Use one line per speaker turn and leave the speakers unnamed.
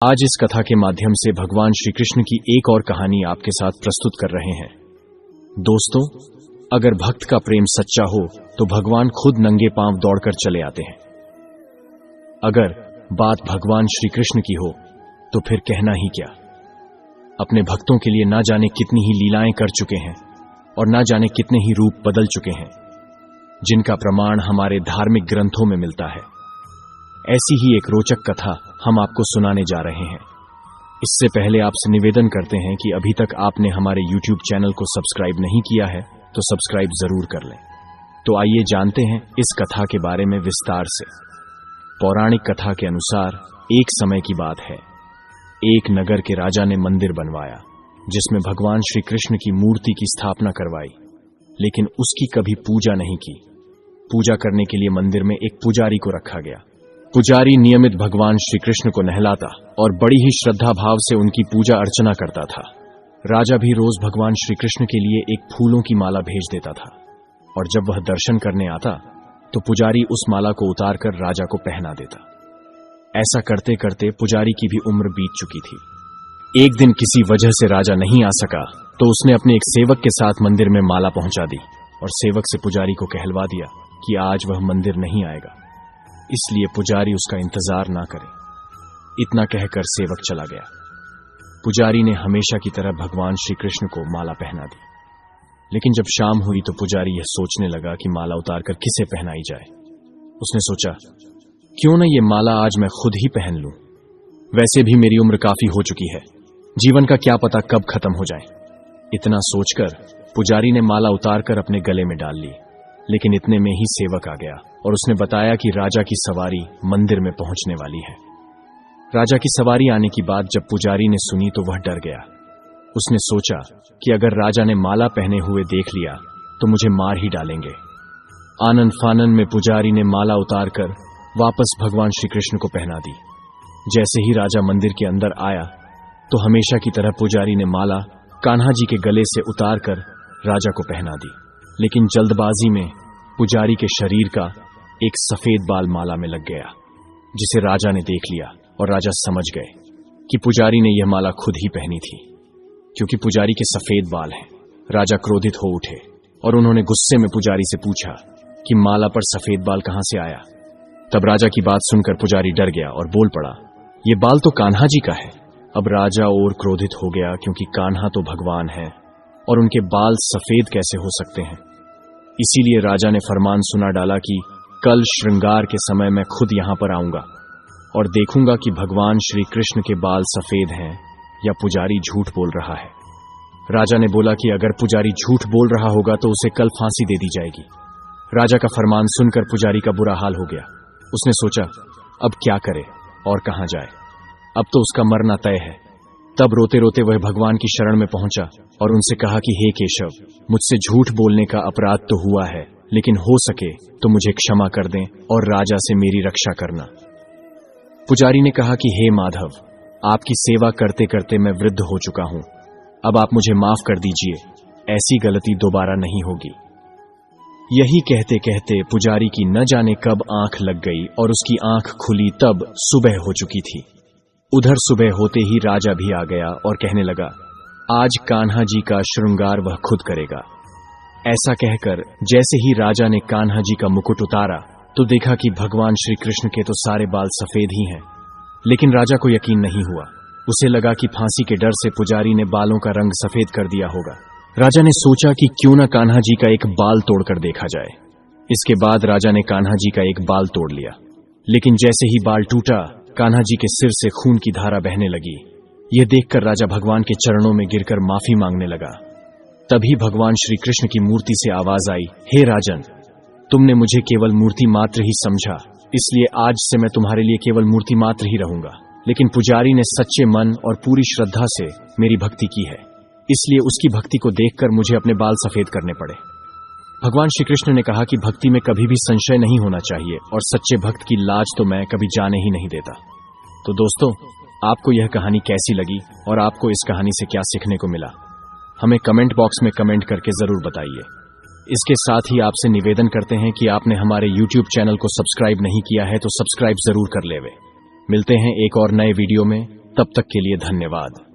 आज इस कथा के माध्यम से भगवान श्री कृष्ण की एक और कहानी आपके साथ प्रस्तुत कर रहे हैं। दोस्तों, अगर भक्त का प्रेम सच्चा हो तो भगवान खुद नंगे पांव दौड़कर चले आते हैं। अगर बात भगवान श्री कृष्ण की हो तो फिर कहना ही क्या। अपने भक्तों के लिए ना जाने कितनी ही लीलाएं कर चुके हैं और ना जाने कितने ही रूप बदल चुके हैं, जिनका प्रमाण हमारे धार्मिक ग्रंथों में मिलता है। ऐसी ही एक रोचक कथा हम आपको सुनाने जा रहे हैं। इससे पहले आपसे निवेदन करते हैं कि अभी तक आपने हमारे YouTube चैनल को सब्सक्राइब नहीं किया है तो सब्सक्राइब जरूर कर लें। तो आइए जानते हैं इस कथा के बारे में विस्तार से। पौराणिक कथा के अनुसार एक समय की बात है, एक नगर के राजा ने मंदिर बनवाया जिसमें भगवान श्री कृष्ण की मूर्ति की स्थापना करवाई, लेकिन उसकी कभी पूजा नहीं की। पूजा करने के लिए मंदिर में एक पुजारी को रखा गया। पुजारी नियमित भगवान श्री कृष्ण को नहलाता और बड़ी ही श्रद्धा भाव से उनकी पूजा अर्चना करता था। राजा भी रोज भगवान श्री कृष्ण के लिए एक फूलों की माला भेज देता था और जब वह दर्शन करने आता तो पुजारी उस माला को उतारकर राजा को पहना देता। ऐसा करते करते पुजारी की भी उम्र बीत चुकी थी। एक दिन किसी वजह से राजा नहीं आ सका तो उसने अपने एक सेवक के साथ मंदिर में माला पहुंचा दी और सेवक से पुजारी को कहलवा दिया कि आज वह मंदिर नहीं आएगा, इसलिए पुजारी उसका इंतजार ना करे। इतना कहकर सेवक चला गया। पुजारी ने हमेशा की तरह भगवान श्री कृष्ण को माला पहना दी, लेकिन जब शाम हुई तो पुजारी यह सोचने लगा कि माला उतारकर किसे पहनाई जाए। उसने सोचा, क्यों न ये माला आज मैं खुद ही पहन लूं। वैसे भी मेरी उम्र काफी हो चुकी है, जीवन का क्या पता कब खत्म हो जाए। इतना सोचकर पुजारी ने माला उतारकर अपने गले में डाल ली, लेकिन इतने में ही सेवक आ गया और उसने बताया कि राजा की सवारी मंदिर में पहुंचने वाली है। राजा की सवारी आने की बात जब पुजारी ने सुनी तो वह डर गया। उसने सोचा कि अगर राजा ने माला पहने हुए देख लिया तो मुझे मार ही डालेंगे। आनन फानन में पुजारी ने माला उतारकर वापस भगवान श्री कृष्ण को पहना दी। जैसे ही राजा मंदिर के अंदर आया तो हमेशा की तरह पुजारी ने माला कान्हा जी के गले से उतारकर राजा को पहना दी, लेकिन जल्दबाजी में पुजारी के शरीर का एक सफेद बाल माला में लग गया, जिसे राजा ने देख लिया और राजा समझ गए कि पुजारी ने यह माला खुद ही पहनी थी। क्योंकि पुजारी के सफेद बाल हैं, राजा क्रोधित हो उठे और उन्होंने गुस्से में पुजारी से पूछा कि माला पर सफेद बाल कहां से आया। तब राजा की बात सुनकर पुजारी डर गया और बोल पड़ा, ये बाल तो कान्हा जी का है। अब राजा और क्रोधित हो गया, क्योंकि कान्हा तो भगवान है और उनके बाल सफेद कैसे हो सकते हैं। इसीलिए राजा ने फरमान सुना डाला कि कल श्रृंगार के समय मैं खुद यहां पर आऊंगा और देखूंगा कि भगवान श्री कृष्ण के बाल सफेद हैं या पुजारी झूठ बोल रहा है। राजा ने बोला कि अगर पुजारी झूठ बोल रहा होगा तो उसे कल फांसी दे दी जाएगी। राजा का फरमान सुनकर पुजारी का बुरा हाल हो गया। उसने सोचा, अब क्या करे और कहां जाए, अब तो उसका मरना तय है। तब रोते रोते वह भगवान की शरण में पहुंचा और उनसे कहा कि हे केशव, मुझसे झूठ बोलने का अपराध तो हुआ है, लेकिन हो सके तो मुझे क्षमा कर दें और राजा से मेरी रक्षा करना। पुजारी ने कहा कि हे माधव, आपकी सेवा करते करते मैं वृद्ध हो चुका हूं, अब आप मुझे माफ कर दीजिए, ऐसी गलती दोबारा नहीं होगी। यही कहते कहते पुजारी की न जाने कब आंख लग गई और उसकी आंख खुली तब सुबह हो चुकी थी। उधर सुबह होते ही राजा भी आ गया और कहने लगा, आज कान्हा जी का श्रृंगार वह खुद करेगा। ऐसा कहकर जैसे ही राजा ने कान्हा जी का मुकुट उतारा तो देखा कि भगवान श्री कृष्ण के तो सारे बाल सफेद ही हैं, लेकिन राजा को यकीन नहीं हुआ। उसे लगा कि फांसी के डर से पुजारी ने बालों का रंग सफेद कर दिया होगा। राजा ने सोचा कि क्यों न कान्हा जी का एक बाल तोड़कर देखा जाए। इसके बाद राजा ने कान्हा जी का एक बाल तोड़ लिया, लेकिन जैसे ही बाल टूटा कान्हा जी के सिर से खून की धारा बहने लगी। यह देखकर राजा भगवान के चरणों में गिरकर माफी मांगने लगा। तभी भगवान श्री कृष्ण की मूर्ति से आवाज आई, हे राजन, तुमने मुझे केवल मूर्ति मात्र ही समझा, इसलिए आज से मैं तुम्हारे लिए केवल मूर्ति मात्र ही रहूंगा। लेकिन पुजारी ने सच्चे मन और पूरी श्रद्धा से मेरी भक्ति की है, इसलिए उसकी भक्ति को देखकर मुझे अपने बाल सफेद करने पड़े। भगवान श्री कृष्ण ने कहा कि भक्ति में कभी भी संशय नहीं होना चाहिए और सच्चे भक्त की लाज तो मैं कभी जाने ही नहीं देता। तो दोस्तों, आपको यह कहानी कैसी लगी और आपको इस कहानी से क्या सीखने को मिला, हमें कमेंट बॉक्स में कमेंट करके जरूर बताइए। इसके साथ ही आपसे निवेदन करते हैं कि आपने हमारे YouTube चैनल को सब्सक्राइब नहीं किया है तो सब्सक्राइब जरूर कर लेवे। मिलते हैं एक और नए वीडियो में, तब तक के लिए धन्यवाद।